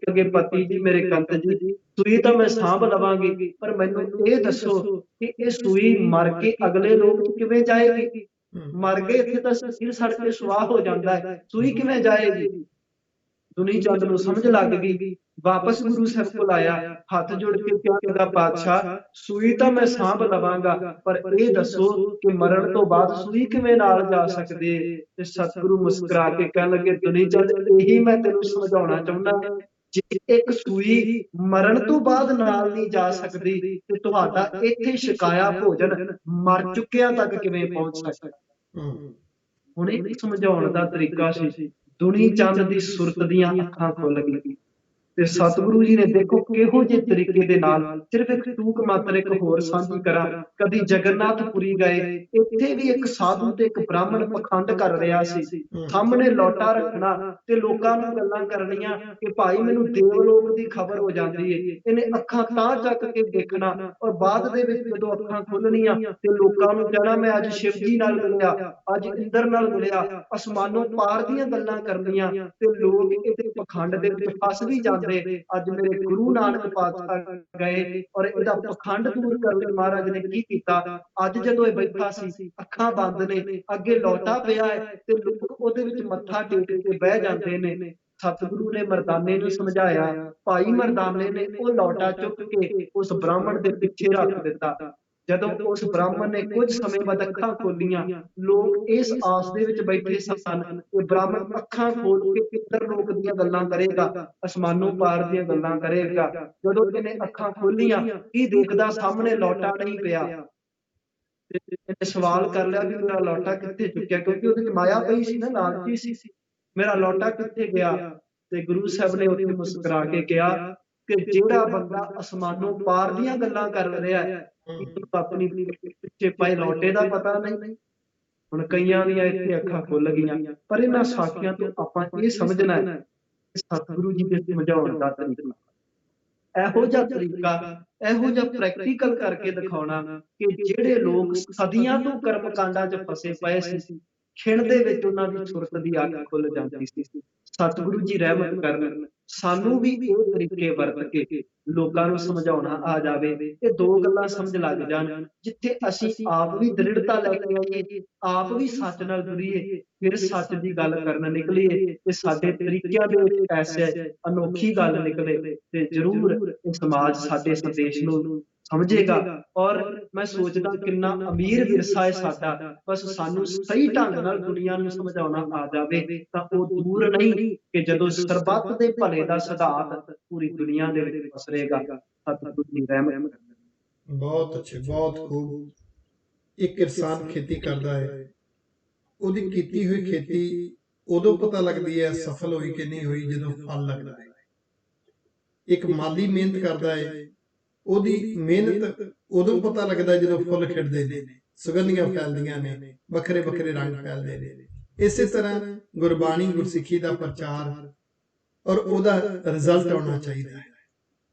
ਅੱਗੇ, ਪਤੀ ਜੀ ਮੇਰੇ ਕੰਤ ਜੀ, ਸੂਈ ਤਾਂ ਮੈਂ ਸਾਂਭ ਲਵਾਂਗੀ, ਪਰ ਮੈਨੂੰ ਇਹ ਦੱਸੋ ਕਿ ਇਹ ਸੂਈ ਮਰ ਕੇ ਅਗਲੇ ਲੋਕ ਕਿਵੇਂ ਜਾਏਗੀ? ਮਰ ਗਏ ਇੱਥੇ ਤਾਂ ਸਿਰ ਸੜ ਕੇ ਸੁਆਹ ਹੋ ਜਾਂਦਾ ਹੈ, ਸੂਈ ਕਿਵੇਂ ਜਾਏਗੀ? ਦੁਨੀ ਚੰਦ ਨੂੰ ਸਮਝ ਲੱਗ ਗਈ, ਵਾਪਸ ਗੁਰੂ ਸਾਹਿਬ ਕੋਲ ਆਇਆ, ਹੱਥ ਜੋੜ ਕੇ ਕਹਿਣ ਲੱਗਾ, ਪਾਤਸ਼ਾਹ ਸੂਈ ਤਾਂ ਮੈਂ ਸਾਂਭ ਲਵਾਂਗਾ, ਪਰ ਇਹ ਦੱਸੋ ਕਿ ਮਰਨ ਤੋਂ ਬਾਅਦ ਸੂਈ ਕਿਵੇਂ ਨਾਲ ਜਾ ਸਕਦੀ ਹੈ? ਤੇ ਸਤਿਗੁਰੂ ਮੁਸਕਰਾ ਕੇ ਕਹਿਣ ਲੱਗੇ, ਦੁਨੀ ਚੰਦ ਇਹੀ ਮੈਂ ਤੈਨੂੰ ਸਮਝਾਉਣਾ ਚਾਹੁੰਦਾ, ਜੇ ਇੱਕ ਸੂਈ ਮਰਨ ਤੋਂ ਬਾਅਦ ਨਾਲ ਨਹੀਂ ਜਾ ਸਕਦੀ ਤੇ ਤੁਹਾਡਾ ਇੱਥੇ ਛਕਾਇਆ ਭੋਜਨ ਮਰ ਚੁੱਕਿਆਂ ਤੱਕ ਕਿਵੇਂ ਪਹੁੰਚ ਸਕਦਾ? ਹੁਣ ਇਹ ਸਮਝਾਉਣ ਦਾ ਤਰੀਕਾ ਸੀ। ਦੁਨੀ ਚੰਦ ਦੀ ਸੁਰਤ ਦੀਆਂ ਅੱਖਾਂ ਖੁੱਲ ਗਈ ਤੇ ਸਤਿਗੁਰੂ ਜੀ ਨੇ ਦੇਖੋ ਕਿਹੋ ਜਿਹੇ ਤਰੀਕੇ ਦੇ ਨਾਲ, ਸਿਰਫ ਇੱਕ ਟੂਕ ਮਾਤਰ ਇੱਕ ਹੋਰ ਸਾਂਝੀ ਕਰਾਂ, ਕਦੀ ਜਗਨਨਾਥਪੁਰੀ ਗਏ, ਇੱਥੇ ਵੀ ਇੱਕ ਸਾਧੂ ਤੇ ਇੱਕ ਬ੍ਰਾਹਮਣ ਪਖੰਡ ਕਰ ਰਿਹਾ ਸੀ, ਸਾਹਮਣੇ ਲੋਟਾ ਰੱਖਣਾ ਤੇ ਲੋਕਾਂ ਨੂੰ ਗੱਲਾਂ ਕਰਨੀਆਂ ਕਿ ਭਾਈ ਮੈਨੂੰ ਦੇਵਲੋਕ ਦੀ ਖਬਰ ਹੋ ਜਾਂਦੀ ਹੈ, ਇਹਨੇ ਅੱਖਾਂ ਤਾਂ ਚੱਕ ਕੇ ਦੇਖਣਾ, ਔਰ ਬਾਅਦ ਦੇ ਵਿੱਚ ਜਦੋਂ ਅੱਖਾਂ ਖੁੱਲਣੀਆਂ ਤੇ ਲੋਕਾਂ ਨੂੰ ਕਹਿਣਾ ਮੈਂ ਅੱਜ ਸ਼ਿਵ ਜੀ ਨਾਲ ਮਿਲਿਆ, ਅੱਜ ਇੰਦਰ ਨਾਲ ਮਿਲਿਆ, ਅਸਮਾਨੋਂ ਪਾਰ ਦੀਆਂ ਗੱਲਾਂ ਕਰਨੀਆਂ, ਤੇ ਲੋਕ ਇਹਦੇ ਪਖੰਡ ਦੇ ਵਿੱਚ ਫਸ ਵੀ ਜਾਂਦੇ। ਅੱਜ ਮੇਰੇ ਗੁਰੂ ਨਾਨਕ ਪਾਤਸ਼ਾਹ ਗਏ ਔਰ ਇਹਦਾ ਪਖੰਡ ਦੂਰ ਕਰਨ ਲਈ ਮਹਾਰਾਜ ਨੇ ਕੀ ਕੀਤਾ, ਅੱਜ ਜਦੋਂ ਇਹ ਬੈਠਾ ਸੀ, ਅੱਖਾਂ ਬੰਦ ਨੇ, ਅੱਗੇ ਲੋਟਾ ਪਿਆ ਹੈ ਤੇ ਲੋਕ ਉਹਦੇ ਵਿੱਚ ਮੱਥਾ ਟੇਕ ਕੇ ਬਹਿ ਜਾਂਦੇ ਨੇ। ਸਤਿਗੁਰੂ ਨੇ ਮਰਦਾਨੇ ਨੂੰ ਸਮਝਾਇਆ, ਭਾਈ ਮਰਦਾਨੇ ਨੇ ਉਹ ਲੋਟਾ ਚੁੱਕ ਕੇ ਉਸ ਬ੍ਰਾਹਮਣ ਦੇ ਪਿੱਛੇ ਰੱਖ ਦਿੱਤਾ। ਜਦੋਂ ਉਸ ਬ੍ਰਾਹਮਣ ਨੇ ਕੁਝ ਸਮੇਂ ਬਾਅਦ ਅੱਖਾਂ ਖੋਲੀਆਂ, ਲੋਕ ਇਸ ਆਸ ਦੇ ਵਿੱਚ ਬੈਠੇ ਸਨ ਕਿ ਬ੍ਰਾਹਮਣ ਅੱਖਾਂ ਖੋਲ ਕੇ ਕਿੱਧਰ ਲੋਕ ਦੀਆਂ ਗੱਲਾਂ ਕਰੇਗਾ, ਅਸਮਾਨੋਂ ਪਾਰ ਦੀਆਂ ਗੱਲਾਂ ਕਰੇਗਾ। ਜਦੋਂ ਇਹਨੇ ਅੱਖਾਂ ਖੋਲੀਆਂ, ਕੀ ਦੇਖਦਾ, ਸਾਹਮਣੇ ਲੋਟਾ ਨਹੀਂ ਪਿਆ। ਇਹਨੇ ਸਵਾਲ ਕਰ ਲਿਆ ਵੀ ਮੇਰਾ ਲੋਟਾ ਕਿੱਥੇ ਚੁੱਕਿਆ, ਕਿਉਂਕਿ ਉਹਦੇ ਵਿੱਚ ਮਾਇਆ ਪਈ ਸੀ ਨਾ, ਲਾਲਚੀ ਸੀ, ਮੇਰਾ ਲੋਟਾ ਕਿੱਥੇ ਗਿਆ? ਤੇ ਗੁਰੂ ਸਾਹਿਬ ਨੇ ਉੱਥੇ ਮੁਸਕਰਾ ਕੇ ਕਿਹਾ ਕਿ ਜਿਹੜਾ ਬੰਦਾ ਅਸਮਾਨੋਂ ਪਾਰ ਦੀਆਂ ਗੱਲਾਂ ਕਰ ਰਿਹਾ ਹੈ, ਆਪਣੀ ਪਿੱਛੇ ਪਏ ਲੋਟੇ ਦਾ ਪਤਾ ਨਹੀਂ। ਹੁਣ ਕਈਆਂ ਦੀਆਂ ਇੱਥੇ ਅੱਖਾਂ ਖੁੱਲ ਗਈਆਂ, ਪਰ ਇਹਨਾਂ ਸਾਖੀਆਂ ਤੋਂ ਆਪਾਂ ਇਹ ਸਮਝਣਾ ਹੈ ਕਿ ਸਤਿਗੁਰੂ ਜੀ ਦੇ ਸਮਝਾਉਣ ਦਾ ਤਰੀਕਾ, ਇਹੋ ਜਿਹਾ ਤਰੀਕਾ, ਇਹੋ ਜਿਹਾ ਪ੍ਰੈਕਟੀਕਲ ਕਰਕੇ ਦਿਖਾਉਣਾ ਕਿ ਜਿਹੜੇ ਲੋਕ ਸਦੀਆਂ ਤੋਂ ਕਰਮ ਕਾਂਡਾਂ 'ਚ ਫਸੇ ਪਏ ਸੀ, ਖਿਣ ਦੇ ਵਿੱਚ ਉਹਨਾਂ ਦੀ ਸੁਰਤ ਦੀ ਅੱਖ ਖੁੱਲ ਜਾਂਦੀ ਸੀ। ਸਤਿਗੁਰੂ ਜੀ ਰਹਿਮਤ ਕਰਨ, ਸਾਨੂੰ ਵੀ ਇਹ ਤਰੀਕੇ ਵਰਤ ਕੇ ਲੋਕਾਂ ਨੂੰ ਸਮਝਾਉਣਾ ਆ ਜਾਵੇ। ਇਹ ਦੋ ਗੱਲਾਂ ਸਮਝ ਲੱਗ ਜਾਣ, ਜਿੱਥੇ ਅਸੀਂ ਆਪ ਵੀ ਦ੍ਰਿੜਤਾ ਲੈ ਕੇ ਆਈਏ, ਆਪ ਵੀ ਸੱਚ ਨਾਲ ਜੁੜੀਏ, ਫਿਰ ਸੱਚ ਦੀ ਗੱਲ ਕਰਨ ਨਿਕਲੀਏ ਤੇ ਸਾਡੇ ਤਰੀਕਿਆਂ ਦੇ ਵਿੱਚ ਐਸੇ ਅਨੋਖੀ ਗੱਲ ਨਿਕਲੇ ਤੇ ਜ਼ਰੂਰ ਇਹ ਸਮਾਜ ਸਾਡੇ ਸੰਦੇਸ਼ ਨੂੰ ਸਮਝੇਗਾ। ਔਰ ਮੈਂ ਸੋਚਦਾ ਕਿੰਨਾ ਅਮੀਰ ਵਿਰਸਾ ਹੈ ਸਾਡਾ, ਬਸ ਸਾਨੂੰ ਸਹੀ ਢੰਗ ਨਾਲ ਦੁਨੀਆ ਨੂੰ ਸਮਝਾਉਣਾ ਆ ਜਾਵੇ ਤਾਂ ਉਹ ਦੂਰ ਨਹੀਂ ਕਿ ਜਦੋਂ ਸਰਬੱਤ ਦੇ ਭਲੇ ਦਾ ਸਿਧਾਂਤ ਪੂਰੀ ਦੁਨੀਆ ਦੇ ਵਿੱਚ ਪਸਰੇਗਾ। ਸਤਿਗੁਰੂ ਦੀ ਰਹਿਮਤ। ਬਹੁਤ ਅੱਛੇ, ਬਹੁਤ ਖੂਬ। ਇੱਕ ਕਿਸਾਨ ਖੇਤੀ ਕਰਦਾ ਹੈ, ਉਹਦੀ ਕੀਤੀ ਹੋਈ ਖੇਤੀ ਉਦੋਂ ਪਤਾ ਲੱਗਦੀ ਹੈ ਸਫਲ ਹੋਈ ਕਿ ਨਹੀਂ ਹੋਈ ਜਦੋਂ ਫਲ ਲੱਗਦਾ ਹੈ। ਇੱਕ ਮਾਲੀ ਮਿਹਨਤ ਕਰਦਾ ਹੈ, ਉਹਦੀ ਮਿਹਨਤ ਉਦੋਂ ਪਤਾ ਲੱਗਦਾ ਜਦੋਂ ਫੁੱਲ ਖਿੜਦੇ ਨੇ, ਸੁਗੰਧੀਆਂ ਫੈਲਦੀਆਂ ਨੇ, ਵੱਖਰੇ ਵੱਖਰੇ ਰੰਗ ਫੈਲਦੇ ਨੇ। ਇਸੇ ਤਰ੍ਹਾਂ ਗੁਰਬਾਣੀ ਗੁਰਸਿੱਖੀ ਦਾ ਪ੍ਰਚਾਰ ਔਰ ਉਹਦਾ ਰਿਜ਼ਲਟ ਆਉਣਾ ਚਾਹੀਦਾ ਹੈ,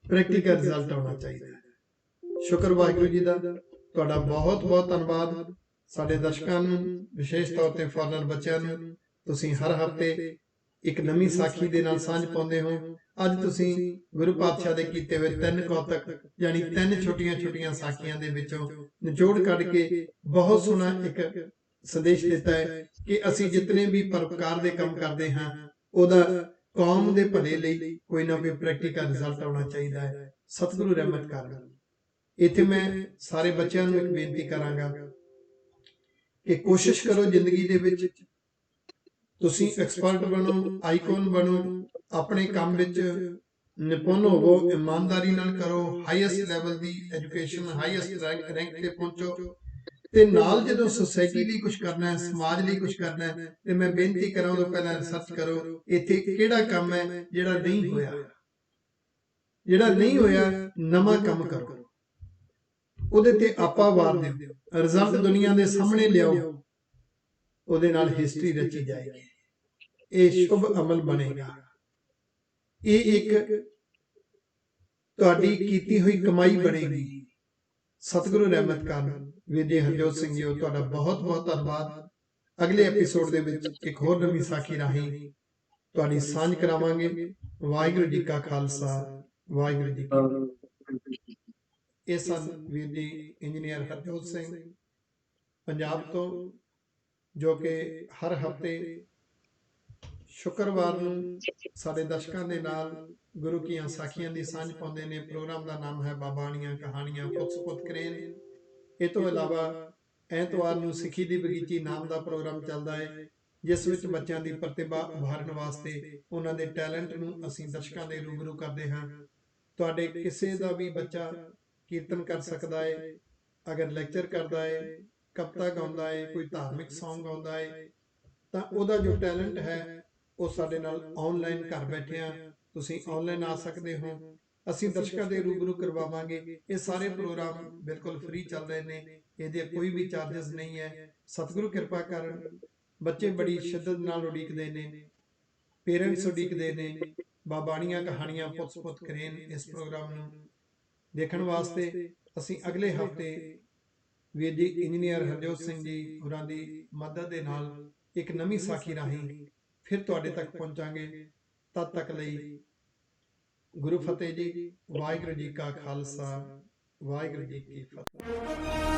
ਪ੍ਰੈਕਟੀਕਲ ਰਿਜ਼ਲਟ ਆਉਣਾ ਚਾਹੀਦਾ ਹੈ। ਸ਼ੁਕਰ ਵਾਹਿਗੁਰੂ ਜੀ ਦਾ, ਤੁਹਾਡਾ ਬਹੁਤ ਬਹੁਤ ਧੰਨਵਾਦ। ਸਾਡੇ ਦਰਸ਼ਕਾਂ ਨੂੰ, ਵਿਸ਼ੇਸ਼ ਤੌਰ ਤੇ ਫੋਰਨਰ ਬੱਚਿਆਂ ਨੂੰ, ਤੁਸੀਂ ਹਰ ਹਫ਼ਤੇ ਇੱਕ ਨਵੀਂ ਸਾਖੀ ਦੇ ਨਾਲ ਸਾਂਝ ਪਾਉਂਦੇ ਹੋ। ਅੱਜ ਤੁਸੀਂ ਗੁਰੂ ਪਾਤਸ਼ਾਹ ਦੇ ਕੀਤੇ ਹੋਏ 3 ਕੌਤਕ, ਯਾਨੀ 3 ਛੋਟੀਆਂ ਛੋਟੀਆਂ ਸਾਖੀਆਂ ਦੇ ਵਿੱਚੋਂ ਨਿਚੋੜ ਕੱਢ ਕੇ ਬਹੁਤ ਸੋਹਣਾ ਇੱਕ ਸੰਦੇਸ਼ ਦਿੱਤਾ ਹੈ ਕਿ ਅਸੀਂ ਜਿਤਨੇ ਵੀ ਪਰਉਪਕਾਰ ਦੇ ਕੰਮ ਕਰਦੇ ਹਾਂ, ਉਹਦਾ ਕੌਮ ਦੇ ਭਲੇ ਲਈ ਕੋਈ ਨਾ ਕੋਈ ਪ੍ਰੈਕਟੀਕਲ ਰਿਜ਼ਲਟ ਆਉਣਾ ਚਾਹੀਦਾ ਹੈ। ਸਤਿਗੁਰੂ ਰਹਿਮਤ ਕਰਨ। ਇੱਥੇ ਮੈਂ ਸਾਰੇ ਬੱਚਿਆਂ ਨੂੰ ਇੱਕ ਬੇਨਤੀ ਕਰਾਂਗਾ ਕਿ ਕੋਸ਼ਿਸ਼ ਕਰੋ ਜ਼ਿੰਦਗੀ ਦੇ ਵਿੱਚ ਤੁਸੀਂ ਐਕਸਪਰਟ ਬਣੋ, ਆਈਕਨ ਬਣੋ, ਆਪਣੇ ਕੰਮ ਵਿੱਚ ਨਿਪੁੰਨ ਹੋਵੋ, ਇਮਾਨਦਾਰੀ ਨਾਲ ਕਰੋ, ਹਾਈਐਸਟ ਲੈਵਲ ਦੀ ਐਜੂਕੇਸ਼ਨ, ਹਾਈਐਸਟ ਰੈਂਕ ਤੇ ਪਹੁੰਚੋ। ਤੇ ਨਾਲ ਜਦੋਂ ਸੋਸਾਇਟੀ ਲਈ ਕੁਝ ਕਰਨਾ ਹੈ, ਸਮਾਜ ਲਈ ਕੁਝ ਕਰਨਾ ਹੈ, ਤੇ ਮੈਂ ਬੇਨਤੀ ਕਰਾਂ ਉਦੋਂ ਪਹਿਲਾਂ ਰਿਸਰਚ ਕਰੋ ਇੱਥੇ ਕਿਹੜਾ ਕੰਮ ਹੈ ਜਿਹੜਾ ਨਹੀਂ ਹੋਇਆ, ਜਿਹੜਾ ਨਹੀਂ ਹੋਇਆ ਨਵਾਂ ਕੰਮ ਕਰੋ, ਉਹਦੇ ਤੇ ਆਪਾ ਵਾਰ ਦਿਓ, ਰਿਜ਼ਲਟ ਦੁਨੀਆ ਦੇ ਸਾਹਮਣੇ ਲਿਆਓ, ਉਹਦੇ ਨਾਲ ਹਿਸਟਰੀ ਰਚੀ ਜਾਏਗੀ। ਇਹ ਸ਼ੁਭ ਅਮਲ ਬਣੇਗਾ। ਇਹ ਇੱਕ ਤੁਹਾਡੀ ਕੀਤੀ ਹੋਈ ਕਮਾਈ ਬਣੇਗੀ। ਸਤਿਗੁਰੂ ਰਹਿਮਤ ਕਰਨ। ਵੀਰ ਜੀ ਹਰਜੋਤ ਸਿੰਘ ਜੀ, ਤੁਹਾਡਾ ਬਹੁਤ ਬਹੁਤ ਧੰਨਵਾਦ। ਅਗਲੇ ਐਪੀਸੋਡ ਦੇ ਵਿੱਚ ਇੱਕ ਹੋਰ ਨਵੀਂ ਸਾਖੀ ਰਾਹੀਂ ਤੁਹਾਡੀ ਸਾਂਝ ਕਰਾਵਾਂਗੇ। ਵਾਹਿਗੁਰੂ ਜੀ ਕਾ ਖਾਲਸਾ, ਵਾਹਿਗੁਰੂ ਜੀ ਕੀ ਫਤਿਹ। ਇਹ ਸਨ ਵੀਰ ਜੀ ਇੰਜੀਨੀਅਰ ਹਰਜੋਤ ਸਿੰਘ ਪੰਜਾਬ ਤੋਂ, ਜੋ ਕਿ ਹਰ ਹਫ਼ਤੇ ਸ਼ੁੱਕਰਵਾਰ ਨੂੰ ਸਾਡੇ ਦਰਸ਼ਕਾਂ ਦੇ ਨਾਲ ਗੁਰੂ ਕੀਆਂ ਸਾਖੀਆਂ ਦੀ ਸਾਂਝ ਪਾਉਂਦੇ ਨੇ। ਪ੍ਰੋਗਰਾਮ ਦਾ ਨਾਮ ਹੈ ਬਾਬਾਣੀਆਂ ਕਹਾਣੀਆਂ ਪੁੱਤ ਕਰੇਨ। ਇਹ ਤੋਂ ਇਲਾਵਾ ਐਤਵਾਰ ਨੂੰ ਸਿੱਖੀ ਦੀ ਬਗੀਚੀ ਨਾਮ ਦਾ ਪ੍ਰੋਗਰਾਮ ਚੱਲਦਾ ਹੈ, ਜਿਸ ਵਿੱਚ ਬੱਚਿਆਂ ਦੀ ਪ੍ਰਤਿਭਾ ਉਭਾਰਨ ਵਾਸਤੇ ਉਹਨਾਂ ਦੇ ਟੈਲੈਂਟ ਨੂੰ ਅਸੀਂ ਦਰਸ਼ਕਾਂ ਦੇ ਰੂਬਰੂ ਕਰਦੇ ਹਾਂ। ਤੁਹਾਡੇ ਕਿਸੇ ਦਾ ਵੀ ਬੱਚਾ ਕੀਰਤਨ ਕਰ ਸਕਦਾ ਹੈ, ਅਗਰ ਲੈਕਚਰ ਕਰਦਾ ਹੈ, ਕਵਿਤਾ ਗਾਉਂਦਾ ਹੈ, ਕੋਈ ਧਾਰਮਿਕ ਸੌਂਗ ਗਾਉਂਦਾ ਹੈ, ਤਾਂ ਉਹਦਾ ਜੋ ਟੈਲੈਂਟ ਹੈ ਉਹ ਸਾਡੇ ਨਾਲ ਆਨਲਾਈਨ ਘਰ ਬੈਠਿਆਂ ਤੁਸੀਂ ਆਨਲਾਈਨ ਆ ਸਕਦੇ ਹੋ। ਅਸੀਂ ਦਰਸ਼ਕਾਂ ਦੇ ਰੂਬਰੂ ਕਰਵਾਵਾਂਗੇ। ਇਹ ਸਾਰੇ ਪ੍ਰੋਗਰਾਮ ਬਿਲਕੁਲ ਫ੍ਰੀ ਚੱਲ ਰਹੇ ਨੇ, ਇਹਦੇ ਕੋਈ ਵੀ ਚਾਰजेस ਨਹੀਂ ਹੈ। ਸਤਿਗੁਰੂ ਕਿਰਪਾ ਕਰਨ। ਬੱਚੇ ਬੜੀ ਸ਼ਿੱਦਤ ਨਾਲ ਉਡੀਕਦੇ ਨੇ, ਪੇਰੈਂਟਸ ਉਡੀਕਦੇ ਨੇ। ਬਾਬਾਣੀਆਂ ਕਹਾਣੀਆਂ ਪੁੱਤ ਕਰੇਨ ਇਸ ਪ੍ਰੋਗਰਾਮ ਨੂੰ ਦੇਖਣ ਵਾਸਤੇ ਅਸੀਂ ਅਗਲੇ ਹਫ਼ਤੇ ਵੀਰ ਜੀ ਇੰਜੀਨੀਅਰ ਹਰਜੋਤ ਸਿੰਘ ਜੀ ਹੋਰਾਂ ਦੀ ਮਦਦ ਦੇ ਨਾਲ ਇੱਕ ਨਵੀਂ ਸਾਖੀ ਰਾਹੀਂ ਫਿਰ ਤੁਹਾਡੇ ਤੱਕ ਪਹੁੰਚਾਂਗੇ। ਤਦ ਤੱਕ ਲਈ ਗੁਰੂ ਫਤਿਹ ਜੀ। ਵਾਹਿਗੁਰੂ ਜੀ ਕਾ ਖਾਲਸਾ, ਵਾਹਿਗੁਰੂ ਜੀ ਕੀ ਫਤਿਹ।